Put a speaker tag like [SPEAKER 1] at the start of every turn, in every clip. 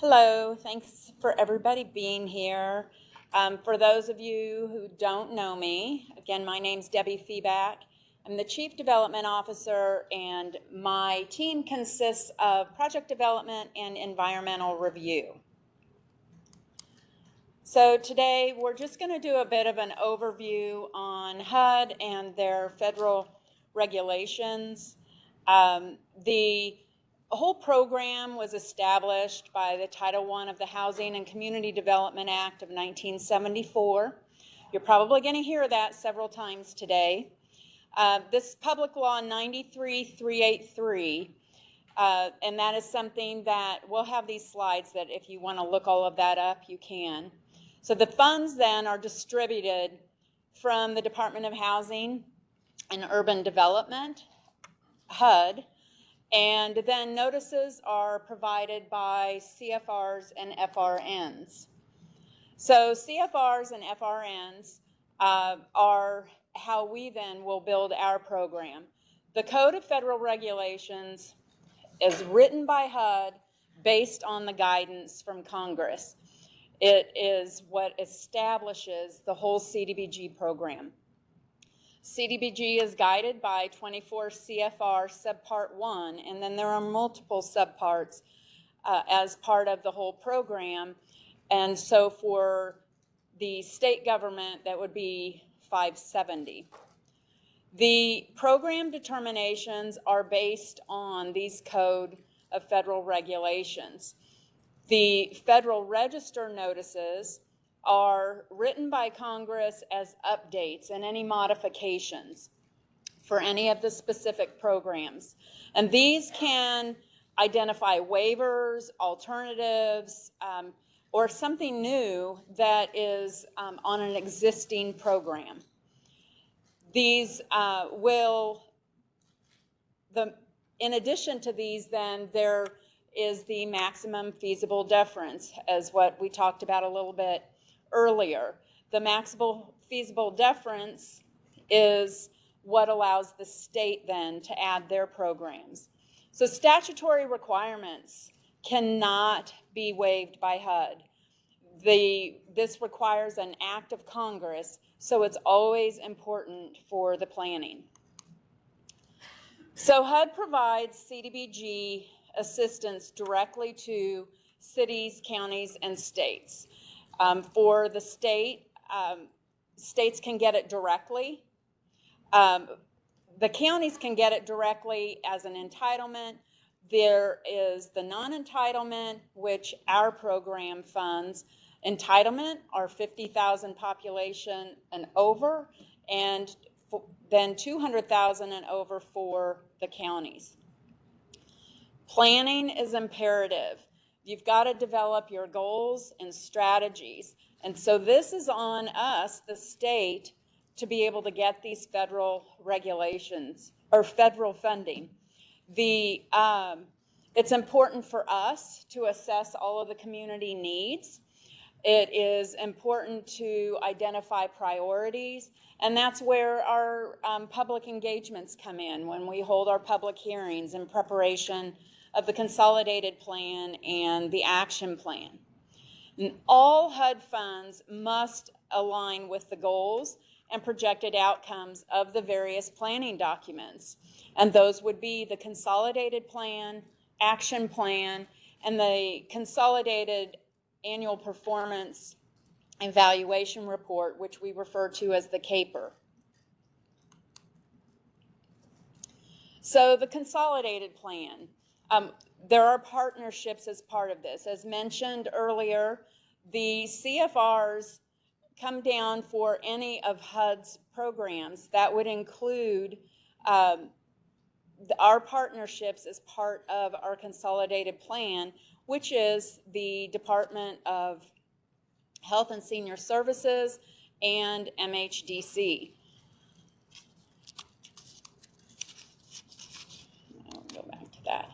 [SPEAKER 1] Hello, thanks for everybody being here. For those of you who don't know me, again, my name's Debbie Feeback. I'm the Chief Development Officer, and my team consists of project development and environmental review. So today we're just going to do a bit of an overview on HUD and their federal regulations. The whole program was established by the Title I of the Housing and Community Development Act of 1974. You're probably going to hear that several times today. This Public Law 93383, and that is something that we'll have these slides that if you want to look all of that up, you can. So the funds then are distributed from the Department of Housing and Urban Development, HUD, and then notices are provided by CFRs and FRNs. So CFRs and FRNs are how we then will build our program. The Code of Federal Regulations is written by HUD based on the guidance from Congress. It is what establishes the whole CDBG program. CDBG is guided by 24 CFR subpart 1, and then there are multiple subparts as part of the whole program. And so for the state government, that would be 570. The program determinations are based on these Code of Federal Regulations. The Federal Register notices are written by Congress as updates and any modifications for any of the specific programs. And these can identify waivers, alternatives, or something new that is on an existing program. These in addition to these, then there is the maximum feasible deference, as what we talked about a little bit earlier. The maximum feasible deference is what allows the state then to add their programs. So statutory requirements cannot be waived by HUD. This requires an act of Congress, so it's always important for the planning. So HUD provides CDBG assistance directly to cities, counties, and states. For the state, states can get it directly. The counties can get it directly as an entitlement. There is the non-entitlement, which our program funds. Entitlement are 50,000 population and over, and then 200,000 and over for the counties. Planning is imperative. You've got to develop your goals and strategies. And so this is on us, the state, to be able to get these federal regulations or federal funding. It's important for us to assess all of the community needs. It is important to identify priorities, and that's where our public engagements come in when we hold our public hearings in preparation of the consolidated plan and the action plan. And all HUD funds must align with the goals and projected outcomes of the various planning documents. And those would be the consolidated plan, action plan, and the consolidated annual performance evaluation report, which we refer to as the CAPER. So the consolidated plan. There are partnerships as part of this. As mentioned earlier, the CFRs come down for any of HUD's programs. That would include our partnerships as part of our consolidated plan, which is the Department of Health and Senior Services and MHDC. I'll go back to that.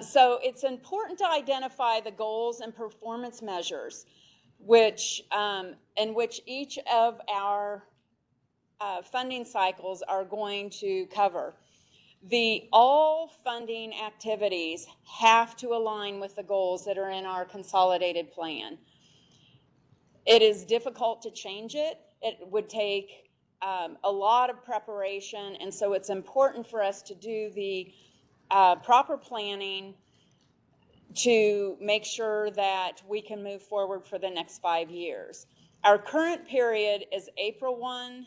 [SPEAKER 1] So it's important to identify the goals and performance measures in which each of our funding cycles are going to cover. All funding activities have to align with the goals that are in our consolidated plan. It is difficult to change it. It would take a lot of preparation, and so it's important for us to do the proper planning to make sure that we can move forward for the next 5 years. Our current period is April 1,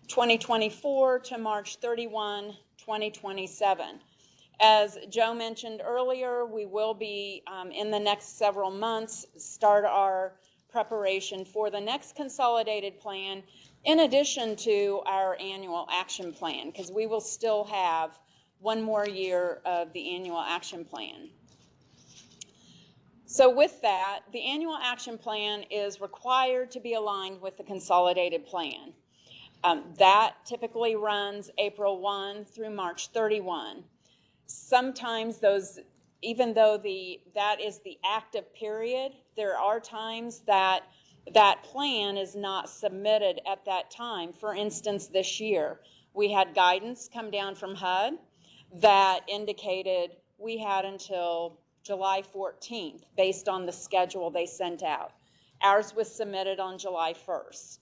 [SPEAKER 1] 2024 to March 31, 2027. As Joe mentioned earlier, we will be, in the next several months, start our preparation for the next consolidated plan, in addition to our annual action plan, because we will still have one more year of the annual action plan. So with that, the annual action plan is required to be aligned with the consolidated plan. That typically runs April 1 through March 31. Sometimes those, even though that is the active period, there are times that that plan is not submitted at that time. For instance, this year, we had guidance come down from HUD that indicated we had until July 14th based on the schedule they sent out. Ours was submitted on July 1st.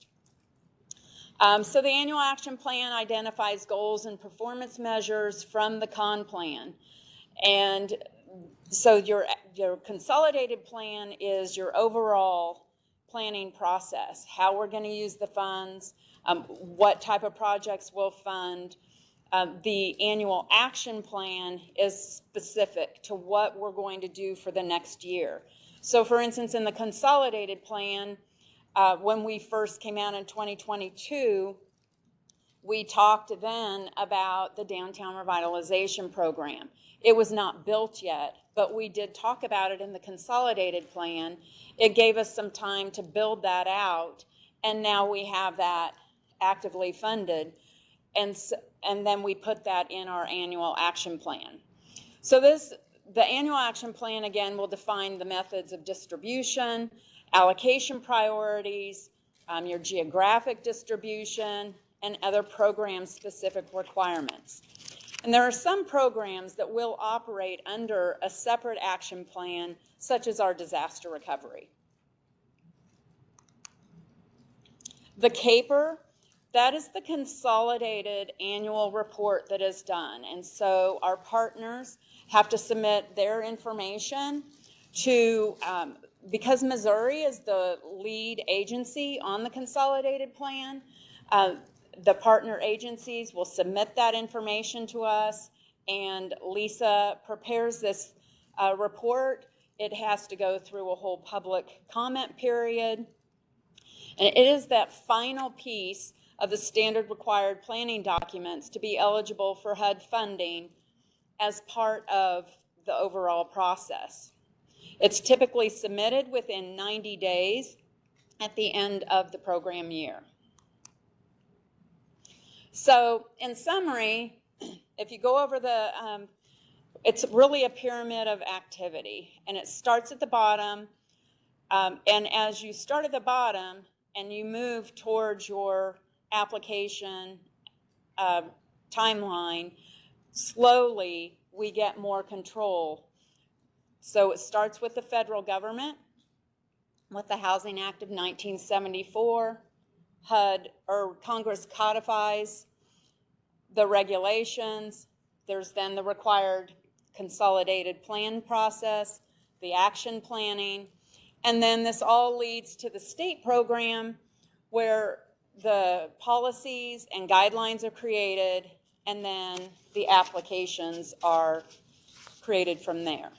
[SPEAKER 1] So the annual action plan identifies goals and performance measures from the con plan. And so your consolidated plan is your overall planning process, how we're going to use the funds, what type of projects we'll fund. The annual action plan is specific to what we're going to do for the next year. So for instance, in the consolidated plan, when we first came out in 2022, we talked then about the downtown revitalization program. It was not built yet, but we did talk about it in the consolidated plan. It gave us some time to build that out, and now we have that actively funded. And then we put that in our annual action plan. So the annual action plan, again, will define the methods of distribution, allocation priorities, your geographic distribution, and other program-specific requirements. And there are some programs that will operate under a separate action plan, such as our disaster recovery. The CAPER, that is the consolidated annual report that is done. And so our partners have to submit their information to, because Missouri is the lead agency on the consolidated plan, the partner agencies will submit that information to us, and Lisa prepares this report. It has to go through a whole public comment period. And it is that final piece of the standard required planning documents to be eligible for HUD funding as part of the overall process. It's typically submitted within 90 days at the end of the program year. So in summary, if you go over it's really a pyramid of activity, and it starts at the bottom, and as you start at the bottom and you move towards your application timeline, slowly we get more control. So it starts with the federal government, with the Housing Act of 1974. HUD, or Congress, codifies the regulations. There's then the required consolidated plan process, the action planning, and then this all leads to the state program where the policies and guidelines are created, and then the applications are created from there.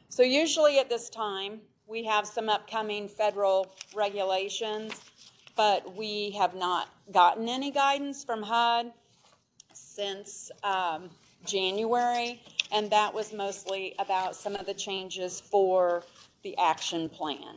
[SPEAKER 1] So usually at this time, we have some upcoming federal regulations, but we have not gotten any guidance from HUD since January, and that was mostly about some of the changes for the action plan.